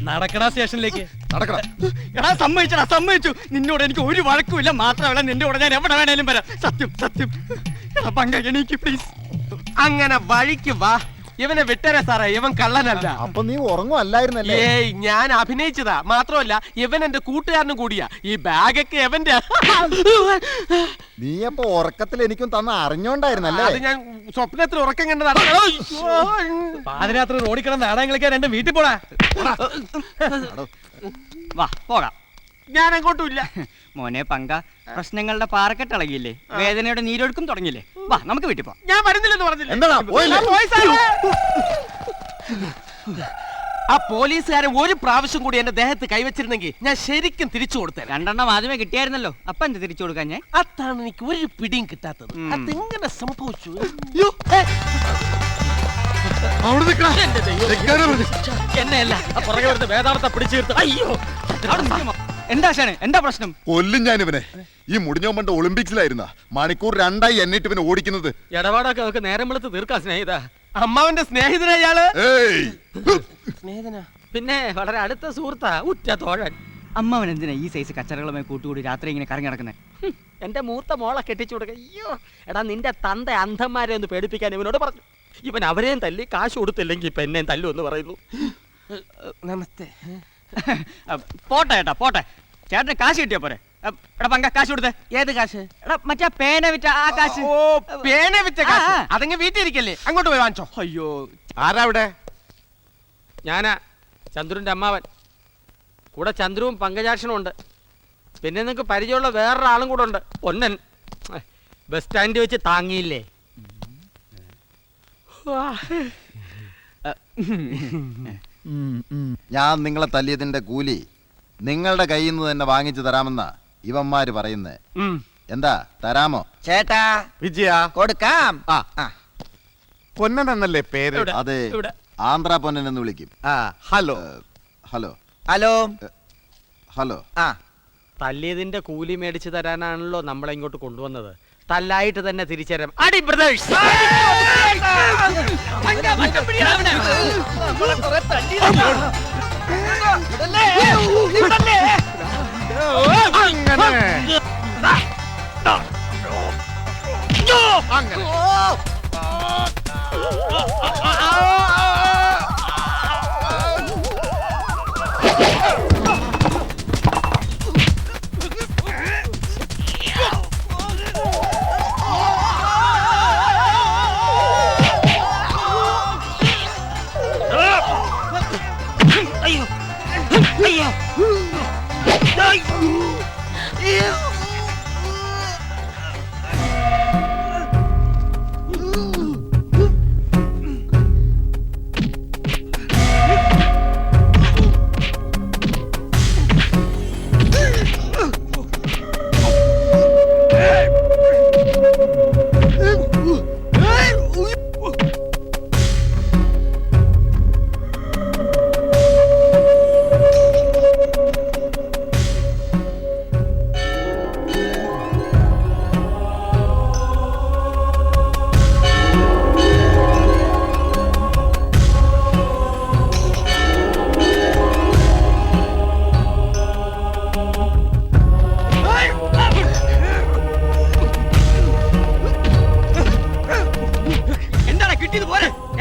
നടക്കടാ സ്റ്റേഷനിലേക്ക്. നടക്കടാ. എടാ സമ്മതിച്ചടാ, സമ്മതിച്ചു. നിന്നോട് എനിക്ക് ഒരു വഴക്കുമില്ല. മാത്രമല്ല നിന്റെ കൂടെ ഞാൻ എവിടെ വേണേലും വരാം. സത്യം സത്യം. എടാ പങ്ക എനിക്ക് പ്ലീസ്. അങ്ങനെ വഴിക്ക് വാ. ഇവനെ വിട്ടരെ സാറേ, ഇവൻ കള്ളനല്ല. അപ്പൊ നീ ഉറങ്ങുമല്ലായിരുന്നല്ലേ? ഏയ്, ഞാൻ അഭിനയിച്ചതാ. മാത്രമല്ല ഇവൻ എന്റെ കൂട്ടുകാരനും കൂടിയാ. ഈ ബാഗൊക്കെ എവന്റെ. നീ അപ്പൊ ഉറക്കത്തിൽ എനിക്കും തന്ന അറിഞ്ഞോണ്ടായിരുന്നല്ലേ? അത് ഞാൻ സ്വപ്നത്തിൽ ഉറക്കം കണ്ടതാണ്. പാതിരാത്രി റോഡിൽ കിടന്ന് നാടകങ്ങളൊക്കെ രണ്ട് വീട്ടിൽ പോടാ. വാ പോകാം. ഞാൻ അങ്ങോട്ടും ഇല്ല. മോനെ പങ്ക, പ്രശ്നങ്ങളുടെ പാറക്കെട്ട് ഇളകിയില്ലേ? വേദനയുടെ നീരൊഴുക്കും തുടങ്ങിയില്ലേ? വാ നമുക്ക് വീട്ടിൽ പോവാം. ഞാൻ വരുന്നില്ലെന്ന് പറഞ്ഞില്ല. എന്താ പോയില്ലേ? ആ പോലീസുകാരൻ ഒരു പ്രാവശ്യം കൂടി എന്റെ ദേഹത്ത് കൈവച്ചിരുന്നെങ്കിൽ ഞാൻ ശരിക്കും തിരിച്ചു കൊടുത്തേ. 2 ആദ്യമേ കിട്ടിയായിരുന്നല്ലോ. അപ്പൊ എന്ത് തിരിച്ചു കൊടുക്കാൻ ഞാൻ? അതാണ് എനിക്ക് ഒരു പിടിയും കിട്ടാത്തത്. അതെങ്ങനെ സംഭവിച്ചു? എന്നെയല്ല, പുറകെ വരുന്ന വേദാർത്ഥ പിടിച്ചു തീർത്ത്. അയ്യോ, എന്താ ഷാണ്, എന്താ പ്രശ്നം? കൊല്ലും ഞാൻ ഇവനെ. ഈ മുടിഞ്ഞോ പണ്ട് ഒളിമ്പിക്സിലായിരുന്ന മണിക്കൂർ 2 എന്നിട്ട് ഇവനെ ഓടിക്കുന്നത്. ഇടപാടൊക്കെ നമുക്ക് നേരം വെളുത്ത് തീർക്കാം സ്നേഹിത. അമ്മാവന്റെ സ്നേഹിതന ഇയാള്. സ്നേഹിതന പിന്നെ വളരെ അടുത്ത സുഹൃത്താ, ഉറ്റ തോഴൻ. അമ്മാവൻ എന്തിനാ ഈ സൈസ് കച്ചറകളുമായി കൂട്ടുകൂടി രാത്രി ഇങ്ങനെ കറങ്ങി നടക്കുന്നത്? എന്റെ മൂത്ത മോളെ കെട്ടിച്ചു കൊടുക്ക. അയ്യോ എടാ, നിന്റെ തന്ത അന്ധന്മാരെ ഒന്ന് പേടിപ്പിക്കാൻ ഇവനോട് പറഞ്ഞു. ഇവൻ അവരെയും തല്ലി കാശ് കൊടുത്തില്ലെങ്കിൽ ഇപ്പൊ എന്നെയും തല്ലു എന്ന് പറയുന്നു. നമസ്തേ. പോട്ടെ ഏട്ടാ പോട്ടെ. ചേട്ടന് കാശ് കിട്ടിയാ പോരെ? എടാ പങ്ക, കാശ് കൊടുത്തേ. ഏത് കാശ്? എടാ മറ്റേ പേന വിറ്റ ആ കാശ്. ഓ, പേന വിറ്റ കാശ്. അതങ്ങ് വീട്ടിൽ ഇരിക്കല്ലേ, അങ്ങോട്ട് പോയി വാങ്ങിച്ചോ. അയ്യോ, ആരാ അവിടെ? ഞാനാ ചന്ദ്രുന്റെ അമ്മാവൻ. കൂടെ ചന്ദ്രുവും പങ്കജാക്ഷനും ഉണ്ട്. പിന്നെ നിങ്ങക്ക് പരിചയമുള്ള വേറൊരാളും കൂടെ ഉണ്ട്, പൊന്നൻ. ബസ് സ്റ്റാൻഡിൽ വെച്ച് താങ്ങിയില്ലേ? ഞാൻ നിങ്ങളെ തല്ലിയതിന്റെ കൂലി നിങ്ങളുടെ കയ്യിൽ നിന്ന് തന്നെ വാങ്ങിച്ചു തരാമെന്നാ ഇവന്മാര് പറയുന്നേ. എന്താ, തരാമോ? ചേട്ടാ വിജയ കൊടുക്കാം. പൊന്നൻ എന്നല്ലേ പേര്? ഇവിടെ, അതെ, ഇവിടെ. ആന്ധ്ര പൊന്നൻ എന്ന് വിളിക്കും. Hello hello hello hello. തല്ലിയതിന്റെ കൂലി മേടിച്ചു തരാനാണല്ലോ നമ്മളെ ഇങ്ങോട്ട് കൊണ്ടുവന്നത്. തല്ലായിട്ട് തന്നെ തിരിച്ചുതരാം. അടി ബ്രദേഴ്സ്.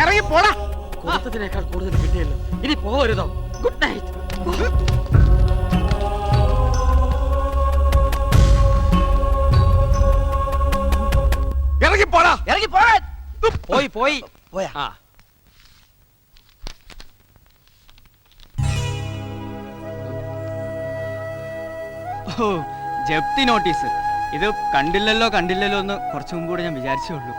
ഇറങ്ങി പോടാ. കൊടുത്തതിനേക്കാൾ കൂടുതൽ കിട്ടിയല്ലോ, ഇനി പോരുതോ? Good night. ഇറങ്ങി പോടാ. ഇറങ്ങി പോകാൻ. പോയി പോയി പോയാ? ഓ, ജപ്തി നോട്ടീസ്. ഇത് കണ്ടില്ലല്ലോ കണ്ടില്ലല്ലോ എന്ന് കുറച്ചു മുമ്പ് കൂടെ ഞാൻ വിചാരിച്ചേ ഉള്ളൂ.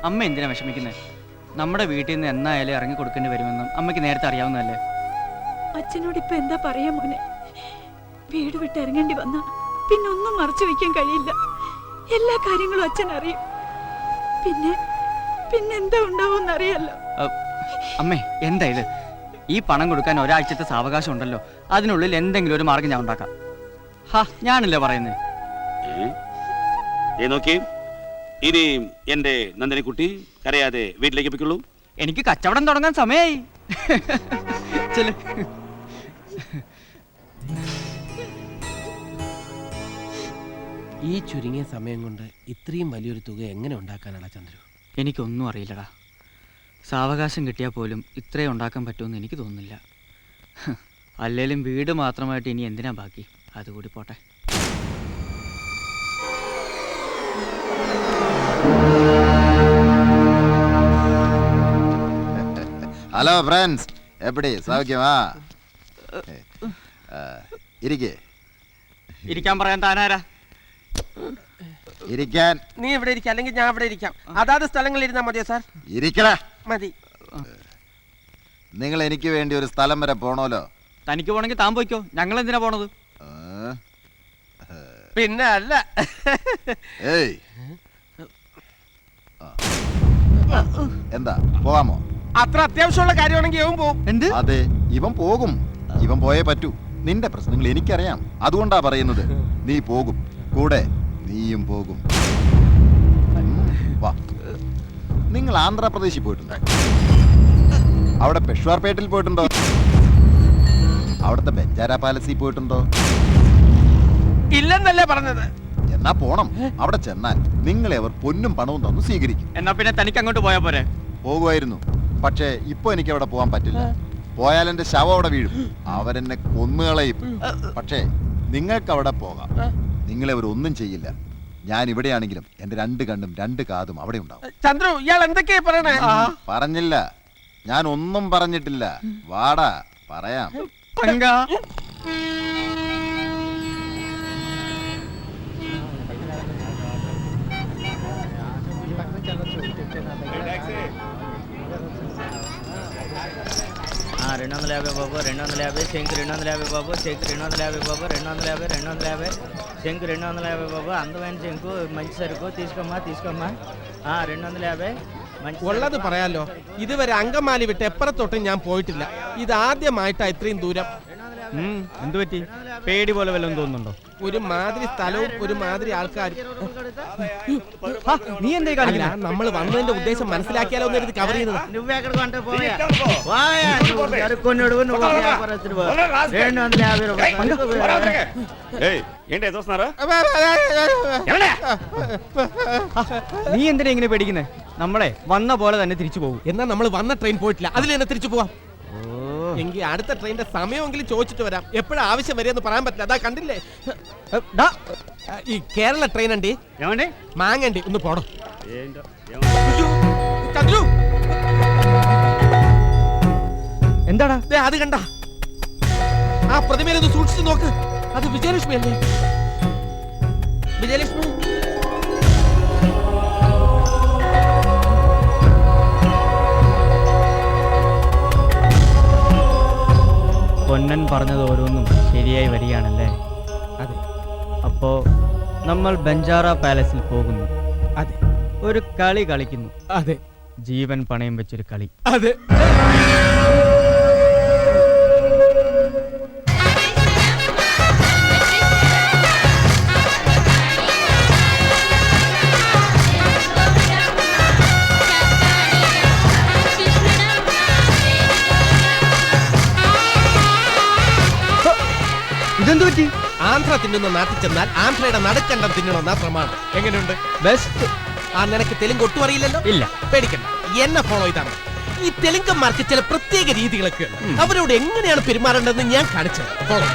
അമ്മ എന്തിനാ വിഷമിക്കുന്നത്? നമ്മുടെ വീട്ടിൽ നിന്ന് എന്നായാലും ഇറങ്ങി കൊടുക്കേണ്ടി വരുമെന്നും അമ്മയ്ക്ക് നേരത്തെ അറിയാവുന്നതല്ലേ? അച്ഛനോട് ഇപ്പൊ എന്താ പറയാ മോനെ? വീട് വിട്ട് ഇറങ്ങേണ്ടി വന്ന പിന്നെ ഒന്നും മറച്ചു വെക്കാൻ കഴിയില്ല. എല്ലാ കാര്യങ്ങളും അച്ഛൻ അറിയും. പിന്നെന്താ ഉണ്ടാവും അറിയല്ലോ. അമ്മേ, എന്താ ഇത്? ഈ പണം കൊടുക്കാൻ ഒരാഴ്ചത്തെ സാവകാശം ഉണ്ടല്ലോ. അതിനുള്ളിൽ എന്തെങ്കിലും ഒരു മാർഗം ഞാൻ ഉണ്ടാക്കാം. ഞാനല്ലേ പറയുന്നത്. നോക്കി, ഇനി എന്റെ നന്ദിനിക്കുട്ടി കരയാതെ വീട്ടിലേക്ക് പോയിക്കൊള്ളൂ. എനിക്ക് കച്ചവടം തുടങ്ങാൻ സമയമായി. ചെല്. ഈ ചുരുങ്ങിയ സമയം കൊണ്ട് ഇത്രയും വലിയൊരു തുക എങ്ങനെ ഉണ്ടാക്കാനാണ് ചന്ദ്രു? എനിക്കൊന്നും അറിയില്ലടാ. സാവകാശം കിട്ടിയാൽ പോലും ഇത്രയും ഉണ്ടാക്കാൻ പറ്റുമെന്ന് എനിക്ക് തോന്നുന്നില്ല. അല്ലേലും വീട് മാത്രമായിട്ട് ഇനി എന്തിനാ ബാക്കി? അതുകൂടി പോട്ടെ. ഹലോ ഫ്രണ്ട്സ്, എപ്പടി സൗഖ്യമാ? ഇരിക്കേ. ഇരിക്കാൻ പറയാൻ താനാരാ? ഇരിക്കാൻ. നീ ഇവിടെ ഇരിക്കാം, അല്ലെങ്കിൽ ഞാൻ ഇവിടെ ഇരിക്കാം. അതാത് സ്ഥലങ്ങളിൽ ഇരുന്നാ മതിയോ സാർ? ഇരിക്കടാ. മതി. നിങ്ങൾ എനിക്ക് വേണ്ടി ഒരു സ്ഥലം വരെ പോണോലോ. തനിക്ക് പോണെങ്കിൽ താൻ പോയിക്കോ. ഞങ്ങൾ എന്തിനാ പോണത്? പിന്നെ അല്ല. ഏയ്, എന്താ പോവാമോ? അത്ര അത്യാവശ്യമുള്ള കാര്യമാണെങ്കിൽ ഇവൻ പോവും. എന്ത്? അതെ, ഇവൻ പോകും. ഇവൻ പോയേ പറ്റൂ. നിന്റെ പ്രശ്നങ്ങൾ എനിക്കറിയാം, അതുകൊണ്ടാ പറയുന്നത്. നീ പോകും, കൂടെ നീയും പോകും. വാ. നിങ്ങൾ ആന്ധ്രാപ്രദേശിൽ പോയിട്ടുണ്ടോ? അവിടെ പെഷ്വാർപേട്ടിൽ പോയിട്ടുണ്ടോ? അവിടുത്തെ ബെഞ്ചാര പാലസിൽ പോയിട്ടുണ്ടോ? ഇല്ലെന്നല്ലേ പറഞ്ഞത്? എന്നാ പോണം. അവിടെ ചെന്നാൽ നിങ്ങളെ അവർ പൊന്നും പണവും തന്നു സ്വീകരിക്കും. എന്നാ പിന്നെ തനിക്ക് അങ്ങോട്ട് പോയാ പോരെ? പോകുമായിരുന്നു, പക്ഷേ ഇപ്പൊ എനിക്ക് അവിടെ പോകാൻ പറ്റില്ല. പോയാൽ എന്റെ ശവം അവിടെ വീഴും, അവരെന്നെ കൊന്നുകളയും. പക്ഷേ നിങ്ങൾക്ക് അവിടെ പോകാം. നിങ്ങളെ അവരൊന്നും ചെയ്യില്ല. ഞാൻ ഇവിടെയാണെങ്കിലും എന്റെ 2 കണ്ണും 2 കാതും അവിടെ ഉണ്ടാവും. ചന്ദ്രു, ഇയാൾ എന്തൊക്കെയാ പറയണേ? പറഞ്ഞില്ല, ഞാൻ ഒന്നും പറഞ്ഞിട്ടില്ല. വാടാ, പറയാം. हाँ 250 బాబు 250 శంకు 250 బాబు శంకు 250 బాబు 250 250 శంకు 250 బాబు అందమైన శంకు మంచి సరుకు తీసుకోమ్మా 250 ഉള്ളത് പറയാലോ, ഇതുവരെ അങ്കമാലി വിട്ട് എപ്പുറത്തോട്ടും ഞാൻ പോയിട്ടില്ല. ഇത് ആദ്യമായിട്ടാ ഇത്രയും ദൂരം. എന്തു പറ്റി? പേടി പോലെ വല്ലതും തോന്നുന്നുണ്ടോ? ഒരു മാതിരി സ്ഥലവും ഒരു മാതിരി ആൾക്കാരും. നീ എന്തേ അല്ല, നമ്മൾ വന്നതിന്റെ ഉദ്ദേശം മനസ്സിലാക്കിയാലോ എന്ന് കരുതി കവർ ചെയ്തത്. నువ్వెక్కడికి అంటే పోయా సరుకొన్నుడు నువ్వు వ్యాపారస్తుడు 250 రూపాయలు. ఏంటి చూస్తున్నారా? നീ എന്തിനാ ഇങ്ങനെ പേടിക്കുന്നേ? നമ്മളെ വന്ന പോലെ തന്നെ തിരിച്ചു പോകും. എന്നാ നമ്മൾ വന്ന ട്രെയിൻ പോയിട്ടില്ല, അതിൽ തന്നെ തിരിച്ചു പോവാം. എങ്കിൽ അടുത്ത ട്രെയിനിന്റെ സമയമെങ്കിലും ചോദിച്ചിട്ട് വരാം. എപ്പോഴും ആവശ്യം വരെയെന്ന് പറയാൻ പറ്റില്ല. അതാ കണ്ടില്ലേ, ഈ കേരള ട്രെയിൻ ഉണ്ട്, ఏమండి മാങ്ങണ്ടി ഒന്ന് പോടോ. ఏంటో ചന്ദ്രു, എന്താടാ? ദേ അത് കണ്ട ആ പ്രതിമയിലൊന്ന് സൂക്ഷിച്ചു നോക്ക്. അത് വിജയലക്ഷ്മി അല്ലേ? വിജയലക്ഷ്മി. പൊന്നൻ പറഞ്ഞത് ഓരോന്നും ശരിയായി വരികയാണല്ലേ? അതെ. അപ്പോ നമ്മൾ ബഞ്ചാര പാലസിൽ പോകുന്നു. അതെ. ഒരു കളി കളിക്കുന്നു. അതെ. ജീവൻ പണയം വെച്ചൊരു കളി. അതെ. ഇതെന്തു പറ്റി? ആന്ധ്ര തിന്നുന്ന നാട്ടിൽ ചെന്നാൽ ആന്ധ്രയുടെ നടുക്കണ്ടം തിന്നണമെന്നാ പ്രമാണം. എങ്ങനെയുണ്ട്? ബെസ്റ്റ്. നിനക്ക് തെലുങ്ക് ഒട്ടും അറിയില്ലല്ലോ? ഇല്ല. പേടിക്കണ്ട, എന്നെ ഫോളോ ചെയ്താൽ മതി. ഈ തെലുങ്കന്മാർക്ക് ചില പ്രത്യേക രീതികളൊക്കെ ഉണ്ട്. അവരോട് എങ്ങനെയാണ് പെരുമാറേണ്ടതെന്ന് ഞാൻ കാണിച്ചത്. ഫോളോ.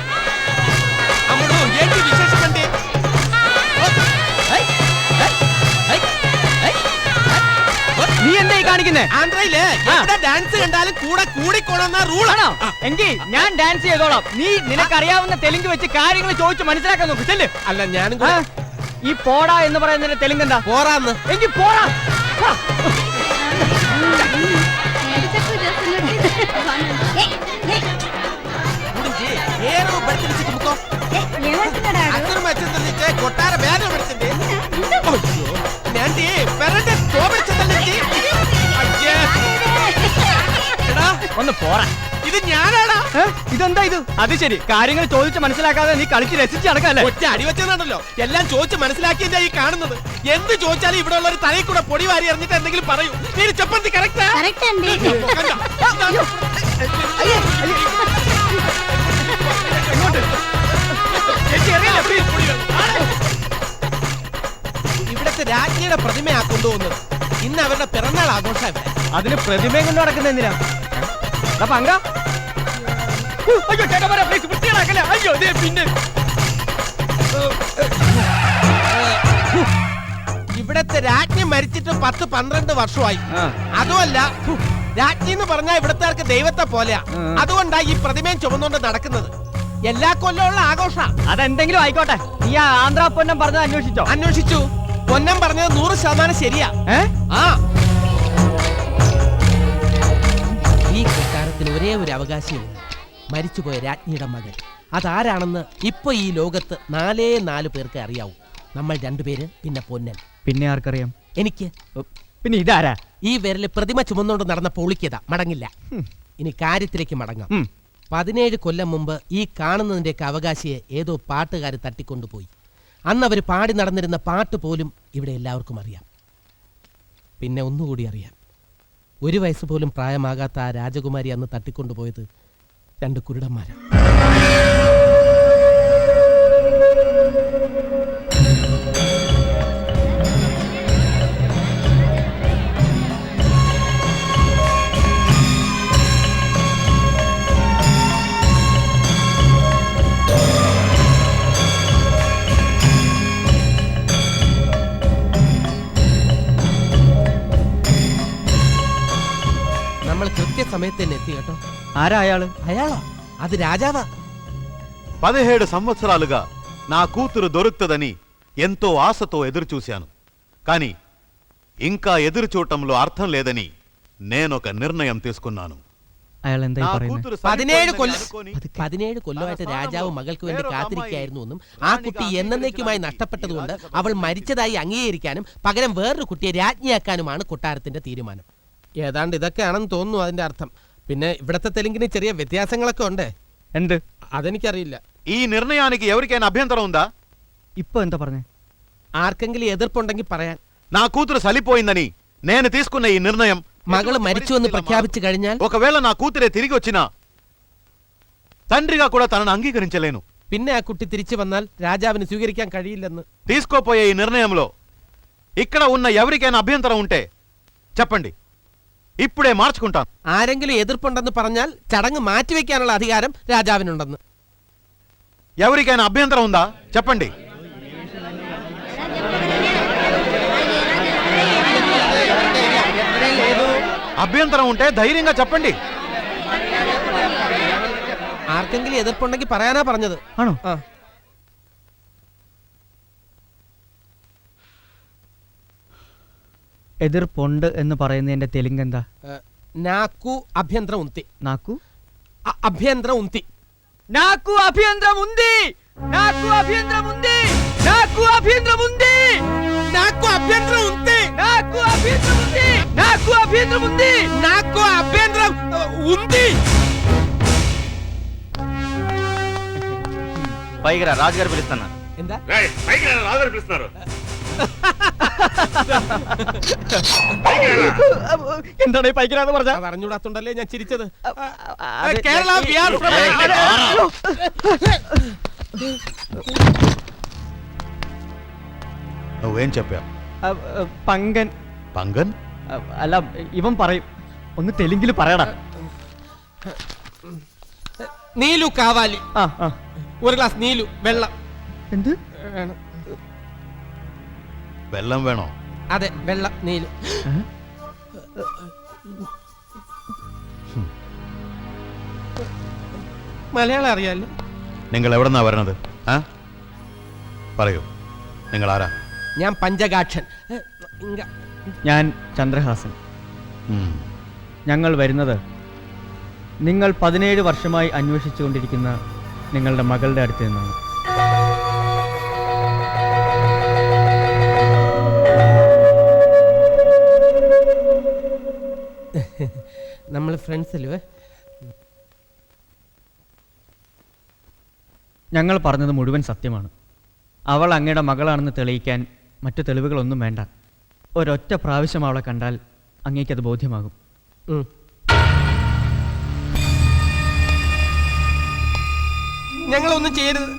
നീ എന്തായി കാണിക്കുന്നേ? ആന്ധ്രയില് ഡാൻസ് കണ്ടാലും കൂടെ കൂടിക്കോണമെന്ന റൂളാണോ? എങ്കിൽ ഞാൻ ഡാൻസ് ചെയ്തോളാം. നീ നിനക്കറിയാവുന്ന തെലുങ്ക് വെച്ച് കാര്യങ്ങൾ ചോദിച്ച് മനസ്സിലാക്കാൻ നോക്ക്. ചെല്ല്. അല്ല, ഞാനും ഈ പോടാ എന്ന് പറയുന്നതിന്റെ തെലുങ്ക് എന്താ? പോറാന്ന്. എങ്കിൽ പോടാ. కొట్టార వేద పడుతుంది. ഒന്ന് പോറാ. ഇത് ഞാനാടാ. ഇതെന്താ ഇത്? അത് ശരി, കാര്യങ്ങൾ ചോദിച്ച് മനസ്സിലാക്കാതെ നീ കളിച്ച് രസിച്ച് നടക്കല്ലേ? ഒറ്റ അടി വെച്ചതാണല്ലോ. എല്ലാം ചോദിച്ച് മനസ്സിലാക്കിയ ഈ കാണുന്നത്. എന്ത് ചോദിച്ചാലും ഇവിടെ ഉള്ള ഒരു തലയിൽ കൂടെ പൊടി വാരി എറിഞ്ഞിട്ട് എന്തെങ്കിലും പറയൂ. നീ ചപ്പത്തി കറക്റ്റാ? ഇവിടത്തെ രാജ്ഞിയുടെ പ്രതിമയാ കൊണ്ടുപോകുന്നത്. ഇന്ന് അവരുടെ പിറന്നാൾ ആഘോഷം ഇവിടെ. അതിന് പ്രതിമയും കൊണ്ട് നടക്കുന്ന എന്തിനാ? പങ്ക അയ്യോ ചേട്ടാ പ്ലീസ് വൃത്തിയാക്കല്ലേ. അയ്യോ പിന്നെ ഇവിടത്തെ രാജ്ഞി മരിച്ചിട്ട് 10-12 വർഷമായി. അതുമല്ല, രാജ്ഞി എന്ന് പറഞ്ഞാൽ ഇവിടത്തെ ദൈവത്തെ പോലെയാ. അതുകൊണ്ടാ ഈ പ്രതിമയും ചുമന്നുകൊണ്ട് നടക്കുന്നത്. എല്ലാ കൊല്ലമുള്ള ആഘോഷ. അതെന്തെങ്കിലും ആയിക്കോട്ടെ, നീ ആ ആന്ധ്രാ പൊന്നം പറഞ്ഞത് അന്വേഷിച്ചോ? അന്വേഷിച്ചു. പൊന്നം പറഞ്ഞത് 100% ശരിയാ. ആ ഈ കൊട്ടാരത്തിന് ഒരേ ഒരു അവകാശിയുണ്ട്, മരിച്ചുപോയ രാജ്ഞിയുടെ മകൻ. അതാരാണെന്ന് ഇപ്പൊ ഈ ലോകത്ത് 4 പേർക്ക് അറിയാവൂ. നമ്മൾ 2 പേര്, പിന്നെ പൊന്നൻ. പിന്നെ ആർക്കറിയാം? എനിക്ക്. പിന്നെ ഇതാരാ? ഈ വിരല് പ്രതിമ ചുമന്നുകൊണ്ട് നടന്ന പൊളിക്കത മടങ്ങില്ല. ഇനി കാര്യത്തിലേക്ക് മടങ്ങാം. 17 കൊല്ലം മുമ്പ് ഈ കാണുന്നതിന്റെയൊക്കെ അവകാശിയെ ഏതോ പാട്ടുകാർ തട്ടിക്കൊണ്ടുപോയി. അന്ന് അവർ പാടി നടന്നിരുന്ന പാട്ട് പോലും ഇവിടെ എല്ലാവർക്കും അറിയാം. പിന്നെ ഒന്നുകൂടി അറിയാം, 1 വയസ്സ് പോലും പ്രായമാകാത്ത ആ രാജകുമാരി അന്ന് തട്ടിക്കൊണ്ടുപോയത് 2 കുരുടന്മാരാ. നമ്മൾ കൃത്യസമയത്ത് തന്നെ എത്തി കേട്ടോ. ఆరా అయాలు? అయాలా? అది రాజావా? 17 సంవత్సరాలుగా నా కూతురు దొరుకుతుందని ఎంతో ఆశతో ఎదురుచూశాను. కానీ ఇంకా ఎదురు చూడటంలో అర్థం లేదని నేనొక నిర్ణయం తీసుకున్నాను. అయాలు എന്തായി నా പറയുന്നത്? కూతురు 17 കൊല്ലമായിട്ട് രാജാവ് മകൾക്ക് വേണ്ടി കാത്തിരിക്കുകയായിരുന്നു എന്നും ആ കുട്ടി എന്നേക്കുമായി നഷ്ടപ്പെട്ടതുകൊണ്ട് അവൾ മരിച്ചതായി അംഗീകരിക്കാനും പകരം വേറൊരു കുട്ടിയെ രാജ്ഞിയാക്കാനുമാണ് കൊട്ടാരത്തിന്റെ തീരുമാനം. ഏതാണ്ട് ഇതൊക്കെയാണെന്ന് തോന്നുന്നു അതിന്റെ അർത്ഥം. പിന്നെ ഇവിടത്തെ തെലുങ്കിന് ചെറിയ വ്യത്യാസങ്ങളൊക്കെ ഉണ്ട്. എന്ത്? അതെനിക്കറിയില്ല. ఈ నిర్ణయానికి ఎవరికైనా అభ్యంతరం ఉందా? ഇപ്പൊ എന്താ പറഞ്ഞേ? ആർക്കെങ്കിലും എതിർപ്പുണ്ടെങ്കിൽ പറയാൻ. నా కూతురు సలిపోయిందని నేను తీసుకున్న ఈ నిర్ణయం മകള് മരിച്ചുവെന്ന് ప్రఖ్యాപിച്ചു കഴിഞ്ഞാൽ ఒకవేళ నా కూతురే తిరిగి వచ్చినా తండ్రిగా కూడా తనను అంగీకరించలేను. പിന്നെ ആ കുട്ടി തിരിച്ചു വന്നാൽ രാജാവിന് സ്വീകരിക്കാൻ കഴിയില്ലെന്ന്. తీసుకోపోయే ఈ నిర్ణయంలో ఇక్కడ ఉన్న ఎవరికైనా అభ్యంతరం ఉంటే చెప్పండి, ఇప్పుడే మార్చుకుంటాను. ആരെങ്കിലും എതിർപ്പുണ്ടെന്ന് പറഞ്ഞാൽ ചടങ്ങ് മാറ്റിവെക്കാനുള്ള അധികാരം രാജാവിനുണ്ടെന്ന്. ఎవరికైనా అభ్యంతరం ఉందా చెప్పండి. అభ్యంతరం ఉంటే ధైర్యంగా చెప్పండి. ആർക്കെങ്കിലും എതിർപ്പുണ്ടെങ്കിൽ പറയാനാ പറഞ്ഞത്. ആണോ? ആ. എതിർപ്പുണ്ട് എന്ന് പറയുന്നതിന്റെ തെലുങ്ക് എന്താ? നാക്കു അഭ്യന്തരം ഉന്തി. നാക്കു അഭ്യന്തരം ഉന്തി. నాకు అభ్యంతరం ఉంది. నాకు అభ్యంతరం ఉంది. నాకు అభ్యంతరం ఉంది. നാക്കു അഭ്യന്തരം ഉന്തി. నాకు అభ్యంతరం ఉంది. నాకు అభ్యంతరం ఉంది. നാക്കു അഭ്യന്തരം ഉന്തി. పైగా రాజుగారు పిలుస్తున్నారు. എന്താ? రాజుగారు పిలుస్తున్నారు. എന്താണ് ഈ പൈക്കിനാന്ന് പറഞ്ഞ? പറഞ്ഞൂടാത്തോണ്ടല്ലേ ഞാൻ ചിരിച്ചത്. അത് കേരള ബിഹാർ నువ్వేం చెప్పావు? പങ്കൻ. పంగన్? അല്ല, ഇവൻ പറയും. ഒന്ന് തെലുങ്കിൽ പറയടാ. നീലു കാവാലി. ആ ആ. 1 ഗ്ലാസ് നീലു വെള്ളം. എന്ത് വേണം? బెల్లం వేణో? അതെ, വെള്ളം നീലു. മലയാളം അറിയാലോ. നിങ്ങൾ എവിടെന്നാ വരണത്? പറയൂ, നിങ്ങൾ ആരാ? ഞാൻ പഞ്ചകാക്ഷൻ. ഞാൻ ചന്ദ്രഹാസൻ. ഞങ്ങൾ വരുന്നത് നിങ്ങൾ 17 വർഷമായി അന്വേഷിച്ചുകൊണ്ടിരിക്കുന്ന നിങ്ങളുടെ മകളുടെ അടുത്ത് നിന്നാണ്. നമ്മൾ ഫ്രണ്ട്സ് അല്ലേ? ഞങ്ങൾ പറഞ്ഞത് മുഴുവൻ സത്യമാണ്. അവൾ അങ്ങയുടെ മകളാണെന്ന് തെളിയിക്കാൻ മറ്റു തെളിവുകളൊന്നും വേണ്ട. ഒരൊറ്റ പ്രാവശ്യം അവളെ കണ്ടാൽ അങ്ങേക്കത് ബോധ്യമാകും. ഉം. ഞങ്ങളൊന്നും ചെയ്യരുത്.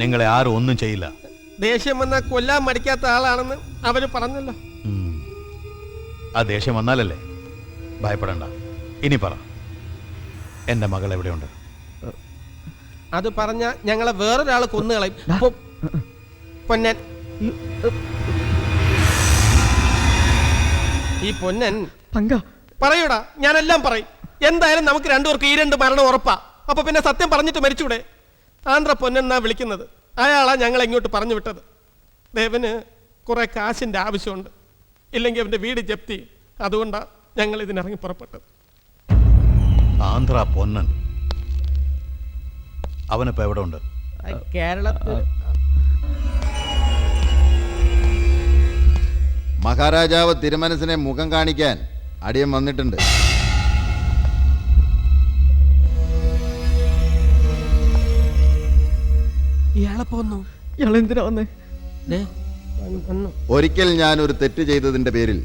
നിങ്ങളെ ആരും ഒന്നും ചെയ്യില്ല. ദേഷ്യം വന്നാൽ കൊല്ലാൻ മടിക്കാത്ത ആളാണെന്ന് അവര് പറഞ്ഞല്ലോ. ഉം. ആ ദേഷ്യം വന്നാലല്ലേ? ഭയപ്പെടണ്ട. ഇനി പറ, എന്റെ മകൾ എവിടെയുണ്ട്? അത് പറഞ്ഞ ഞങ്ങളെ വേറൊരാൾ കൊന്നുകളയും. പൊന്നൻ, ഈ പൊന്നൻ പറയൂടാ, ഞാനെല്ലാം പറയും. എന്തായാലും നമുക്ക് രണ്ടുപേർക്ക് ഈ 2 മരണം ഉറപ്പാ. അപ്പൊ പിന്നെ സത്യം പറഞ്ഞിട്ട് മരിച്ചൂടെ? ആന്ധ്ര പൊന്നെന്നാ വിളിക്കുന്നത്. അയാളാ ഞങ്ങൾ ഇങ്ങോട്ട് പറഞ്ഞു വിട്ടത്. ദേവന് കുറെ കാശിന്റെ ആവശ്യമുണ്ട്, ഇല്ലെങ്കിൽ അവന്റെ വീട് ജപ്തി. അതുകൊണ്ടാ ഞങ്ങൾ ഇതിനിറങ്ങി പുറപ്പെട്ടത്. ആന്ധ്ര പൊന്നൻ അവനിപ്പോ എവിടെ ഉണ്ട്? കേരളത്തിൽ മഹാരാജാവ് തിരുമനസിനെ മുഖം കാണിക്കാൻ അടിയൻ വന്നിട്ടുണ്ട്. ഇയാളെ പോന്നു. ഇയാളെന്തിനാ വന്നേ? ഒരിക്കൽ ഞാൻ ഒരു തെറ്റ് ചെയ്തതിന്റെ പേരിൽ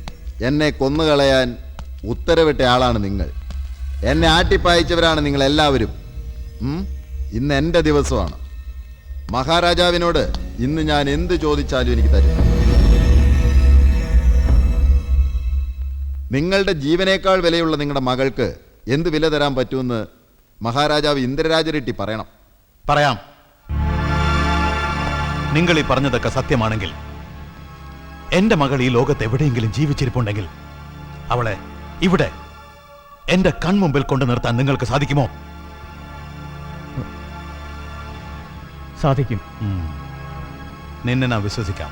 എന്നെ കൊന്നുകളയാൻ ഉത്തരവിട്ട ആളാണ് നിങ്ങൾ. എന്നെ ആട്ടിപ്പായിച്ചവരാണ് നിങ്ങൾ എല്ലാവരും. ഇന്ന് എൻ്റെ ദിവസമാണ്. മഹാരാജാവിനോട് ഇന്ന് ഞാൻ എന്ത് ചോദിച്ചാലും എനിക്ക് തരും. നിങ്ങളുടെ ജീവനേക്കാൾ വിലയുള്ള നിങ്ങളുടെ മകൾക്ക് എന്ത് വില തരാൻ പറ്റുമെന്ന് മഹാരാജാവ് ഇന്ദ്രരാജ റെഡ്ഡി പറയണം. പറയാം. നിങ്ങൾ ഈ പറഞ്ഞതൊക്കെ സത്യമാണെങ്കിൽ എന്റെ മകൾ ഈ ലോകത്ത് എവിടെയെങ്കിലും ജീവിച്ചിരിപ്പുണ്ടെങ്കിൽ അവളെ ഇവിടെ എന്റെ കൺമുമ്പിൽ കൊണ്ടു നിർത്താൻ നിങ്ങൾക്ക് സാധിക്കുമോ? സാധിക്കും. നിന്നെ ഞാൻ വിശ്വസിക്കാം.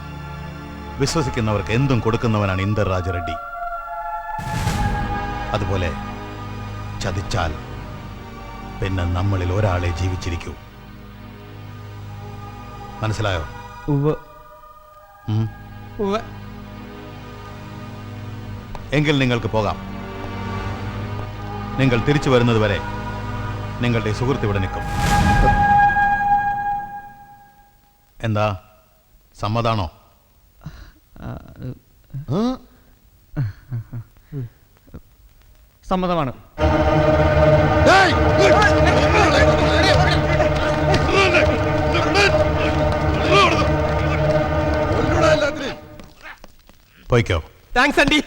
വിശ്വസിക്കുന്നവർക്ക് എന്തും കൊടുക്കുന്നവനാണ് ഇന്ദർരാജ റെഡ്ഡി. അതുപോലെ ചതിച്ചാൽ പിന്നെ നമ്മളിൽ ഒരാളെ ജീവിച്ചിരിക്കൂ. മനസ്സിലായോ? എങ്കിൽ നിങ്ങൾക്ക് പോകാം. നിങ്ങൾ തിരിച്ചു വരുന്നത് വരെ നിങ്ങളുടെ സുഹൃത്ത് ഇവിടെ നിൽക്കും. എന്താ, സമ്മതാണോ? സമ്മതമാണ്. പോയിക്കോ. Thanks Andy.